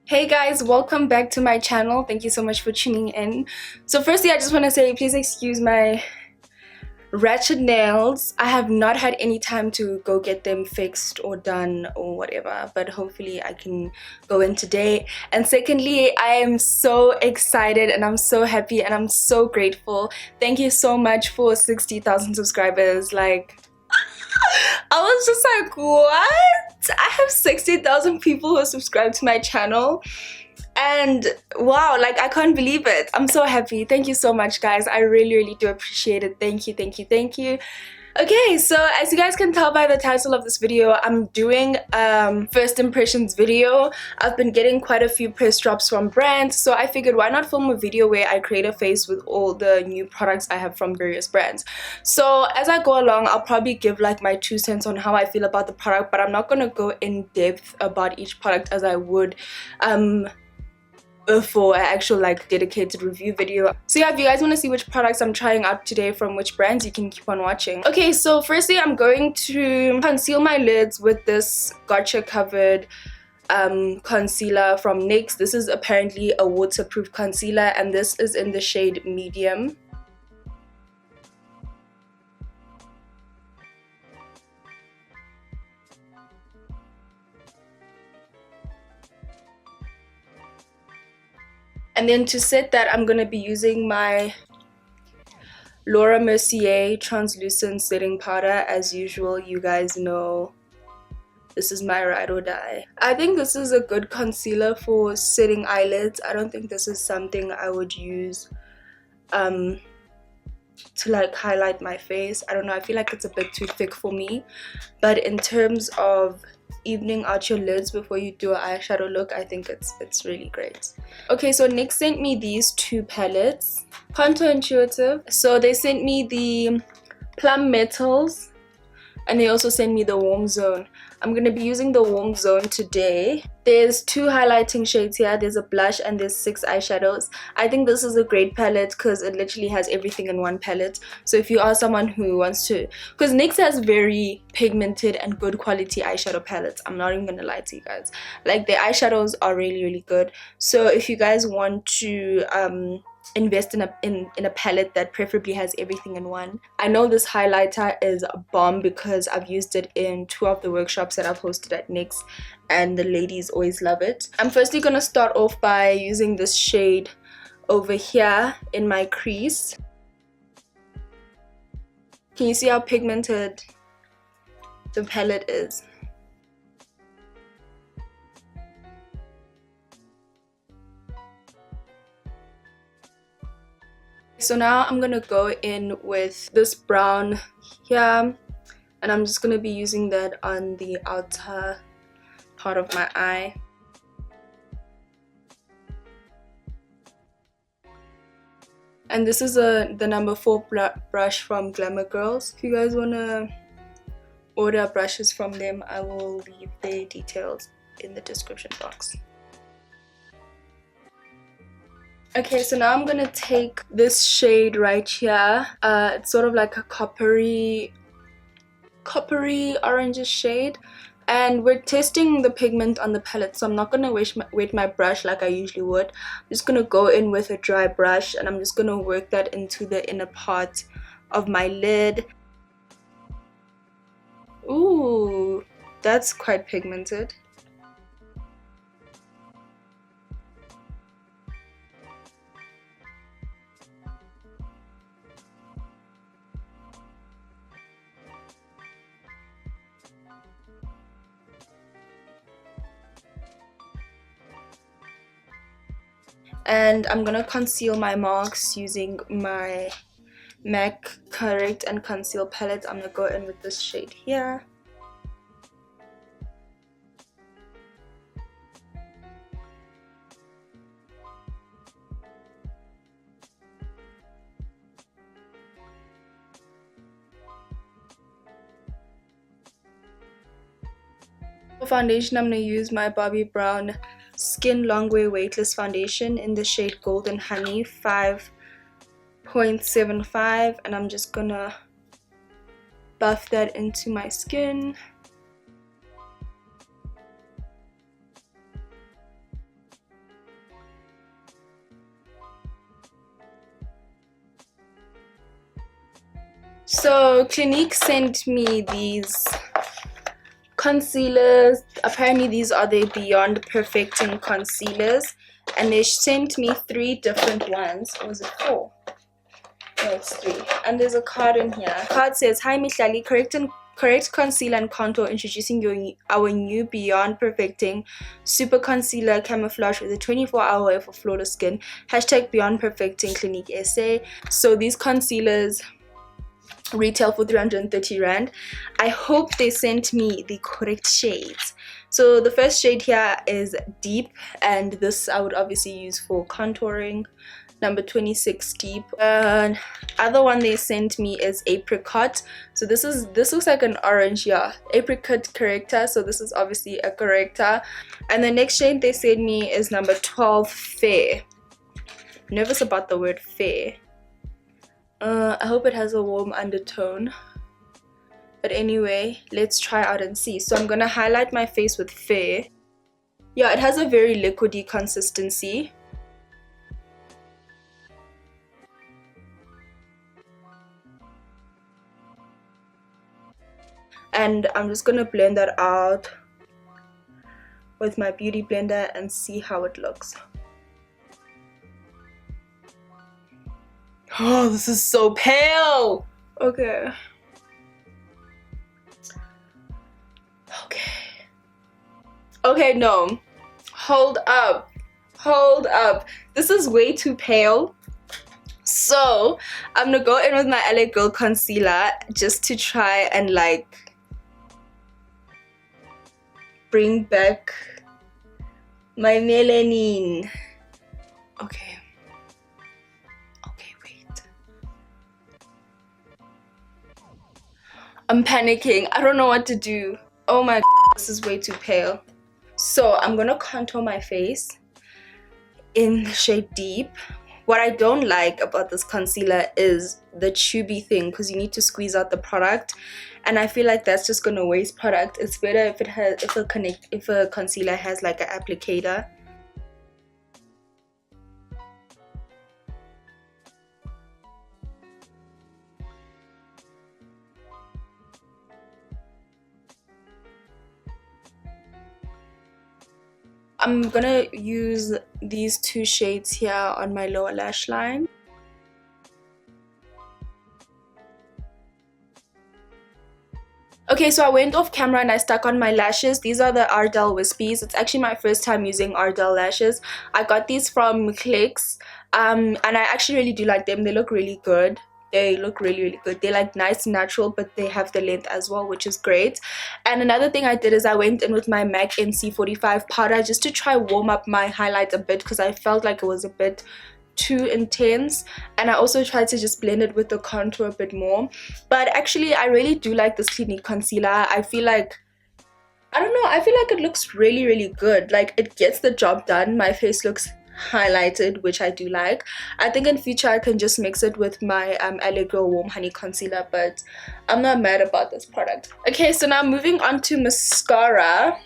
Hey guys, welcome back to my channel. Thank you so much for tuning in. So firstly, I just want to say please excuse my ratchet nails. I have not had any time to go get them fixed or done or whatever, but hopefully I can go in today. And secondly, I am so excited and I'm so happy and I'm so grateful. Thank you so much for 60,000 subscribers. Like, I was just like, what? I have 60,000 people who subscribe to my channel, and wow, like I can't believe it. I'm so happy. Thank you so much, guys. I really do appreciate it. Thank you. Okay, so as you guys can tell by the title of this video, I'm doing first impressions video. I've been getting quite a few press drops from brands, so I figured why not film a video where I create a face with all the new products I have from various brands. So as I go along, I'll probably give like my 2 cents on how I feel about the product, but I'm not gonna go in depth about each product as I would for an actual like dedicated review video. So yeah, if you guys want to see which products I'm trying out today from which brands, you can keep on watching. Okay, so firstly I'm going to conceal my lids with this gotcha covered concealer from NYX. This is apparently a waterproof concealer and this is in the shade medium. And then to set that, I'm going to be using my Laura Mercier translucent setting powder. As usual, you guys know this is my ride or die. I think this is a good concealer for setting eyelids. I don't think this is something I would use to like highlight my face. I don't know, I feel like it's a bit too thick for me. But in terms of evening out your lids before you do an eyeshadow look, I think it's really great. Okay, so NYX sent me these 2 palettes, Contour Intuitive. So they sent me the Plum Metals and they also sent me the Warm Zone. I'm going to be using the Warm Zone today. There's 2 highlighting shades here. There's a blush and there's 6 eyeshadows. I think this is a great palette because it literally has everything in one palette. So if you are someone who wants to, because NYX has very pigmented and good quality eyeshadow palettes. I'm not even going to lie to you guys. Like, the eyeshadows are really good. So if you guys want to invest in a palette that preferably has everything in one. I know this highlighter is bomb because I've used it in 2 of the workshops that I've hosted at NYX and the ladies always love it. I'm firstly gonna start off by using this shade over here in my crease. Can you see how pigmented the palette is? So now I'm gonna go in with this brown here and I'm just gonna be using that on the outer part of my eye. And this is the number 4 brush from Glamour Girls. If you guys wanna order brushes from them, I will leave their details in the description box. Okay, so now I'm gonna take this shade right here. It's sort of like a coppery orange shade, and we're testing the pigment on the palette, so I'm not gonna wet my brush like I usually would. I'm just gonna go in with a dry brush and I'm just gonna work that into the inner part of my lid. Ooh, that's quite pigmented. And I'm gonna conceal my marks using my MAC Correct and Conceal palette. I'm gonna go in with this shade here. For foundation, I'm gonna use my Bobbi Brown Skin Longwear Weightless Foundation in the shade Golden Honey 5.75, and I'm just gonna buff that into my skin. So Clinique sent me these concealers. Apparently these are the Beyond Perfecting concealers, and they sent me 3 different ones. Or was it 4? No, it's 3. And there's a card in here. The card says, "Hi Mihlali, correct concealer and contour, introducing our new Beyond Perfecting Super Concealer Camouflage with a 24-hour way for flawless skin. Hashtag Beyond Perfecting Clinique SA." So these concealers retail for 330 rand. I hope they sent me the correct shades. So the first shade here is Deep, and this I would obviously use for contouring. Number 26 Deep. Other one they sent me is Apricot. So this looks like an orange. Yeah, Apricot corrector. So this is obviously a corrector. And the next shade they sent me is number 12 Fair. Nervous about the word fair. I hope it has a warm undertone, but anyway, let's try out and see. So I'm gonna highlight my face with Fair. Yeah, it has a very liquidy consistency. And I'm just gonna blend that out with my beauty blender and see how it looks. Oh, this is so pale. Okay. Okay, no. Hold up. This is way too pale. So I'm gonna go in with my LA Girl concealer just to try and like bring back my melanin. Okay, wait. I'm panicking. I don't know what to do. Oh my God, this is way too pale. So I'm gonna contour my face in the shade Deep. What I don't like about this concealer is the tubey thing, because you need to squeeze out the product, and I feel like that's just gonna waste product. It's better if a concealer has like an applicator. I'm gonna use these 2 shades here on my lower lash line. Okay, so I went off camera and I stuck on my lashes. These are the Ardell Whispies. It's actually my first time using Ardell lashes. I got these from Cliquey, and I actually really do like them. They look really good. They look really good. They're like nice natural, but they have the length as well, which is great. And another thing I did is I went in with my MAC NC45 powder just to try warm up my highlight a bit, because I felt like it was a bit too intense, and I also tried to just blend it with the contour a bit more. But actually I really do like this Clinique concealer. I feel like, I don't know, I feel like it looks really good. Like, it gets the job done. My face looks highlighted, which I do like. I think in future I can just mix it with my LA Girl Warm Honey concealer, but I'm not mad about this product. Okay, so now moving on to mascara.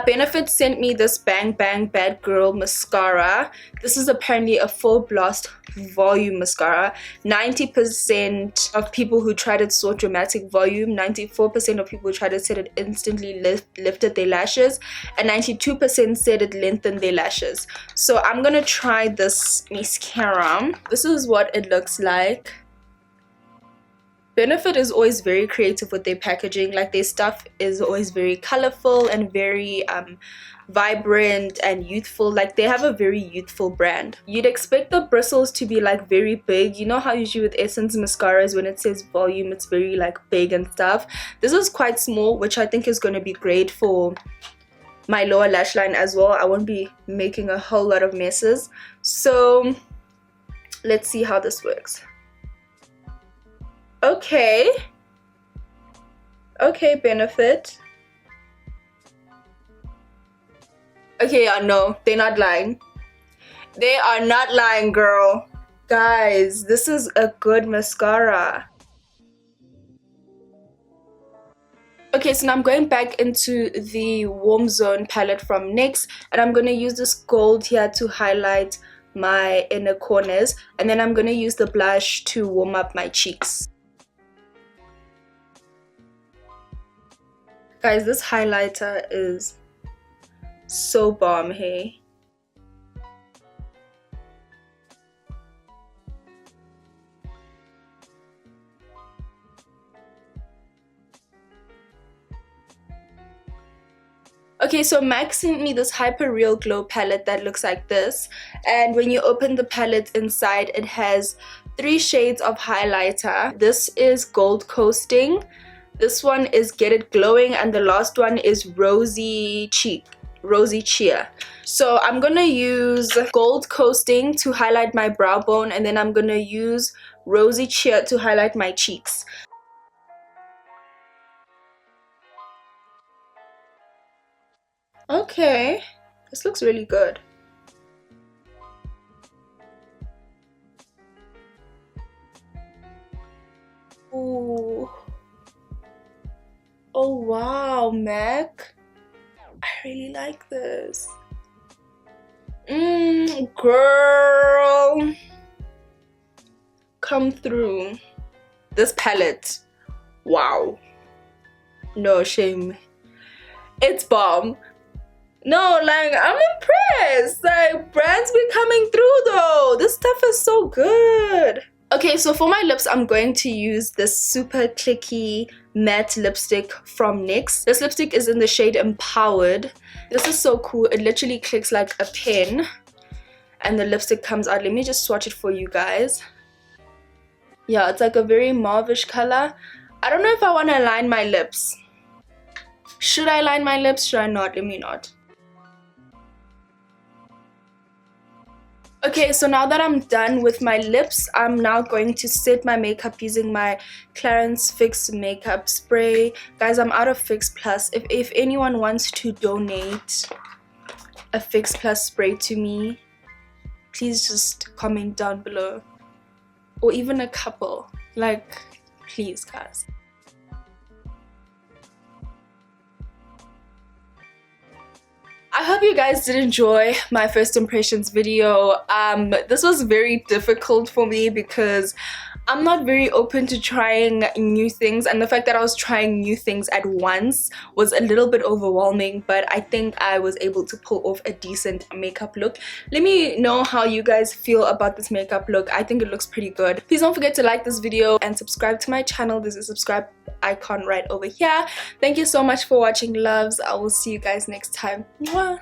Benefit sent me this Bang Bang BADGal mascara. This is apparently a full blast volume mascara. 90% of people who tried it saw dramatic volume, 94% of people who tried it said it instantly lifted their lashes, and 92% said it lengthened their lashes. So I'm gonna try this mascara. This is what it looks like. Benefit is always very creative with their packaging. Like, their stuff is always very colorful and very vibrant and youthful. Like, they have a very youthful brand. You'd expect the bristles to be like very big. You know how usually with Essence mascaras, when it says volume, it's very like big and stuff. This is quite small, which I think is going to be great for my lower lash line as well. I won't be making a whole lot of messes. So let's see how this works. Okay, Benefit. Okay, yeah, no, they're not lying. They are not lying, girl. Guys, this is a good mascara. Okay, so now I'm going back into the Warm Zone palette from NYX, and I'm going to use this gold here to highlight my inner corners, and then I'm going to use the blush to warm up my cheeks. Guys, this highlighter is so bomb, hey? Okay, so Mac sent me this Hyper Real Glow palette that looks like this, and when you open the palette inside, it has 3 shades of highlighter. This is Gold Coasting, this one is Get It Glowing, and the last one is Rosy Cheer. So I'm gonna use Gold Coasting to highlight my brow bone, and then I'm gonna use Rosy Cheer to highlight my cheeks. Okay, this looks really good. Ooh. Oh wow, Mac. I really like this. Girl. Come through. This palette. Wow. No shame. It's bomb. No, like, I'm impressed. Like, brands be coming through though. This stuff is so good. Okay, so for my lips, I'm going to use this super clicky matte lipstick from NYX. This lipstick is in the shade Empowered. This is so cool. It literally clicks like a pen and the lipstick comes out. Let me just swatch it for you guys. Yeah, it's like a very mauvish color. I don't know if I want to line my lips. Should I line my lips? Should I not? Let me not. Okay, so now that I'm done with my lips, I'm now going to set my makeup using my Clarins Fix makeup spray. Guys, I'm out of Fix Plus. If anyone wants to donate a Fix Plus spray to me, please just comment down below. Or even a couple. Like, please, guys. I hope you guys did enjoy my first impressions video. This was very difficult for me because I'm not very open to trying new things, and the fact that I was trying new things at once was a little bit overwhelming, but I think I was able to pull off a decent makeup look. Let me know how you guys feel about this makeup look. I think it looks pretty good. Please don't forget to like this video and subscribe to my channel. There's a subscribe icon right over here. Thank you so much for watching, loves. I will see you guys next time. Mwah.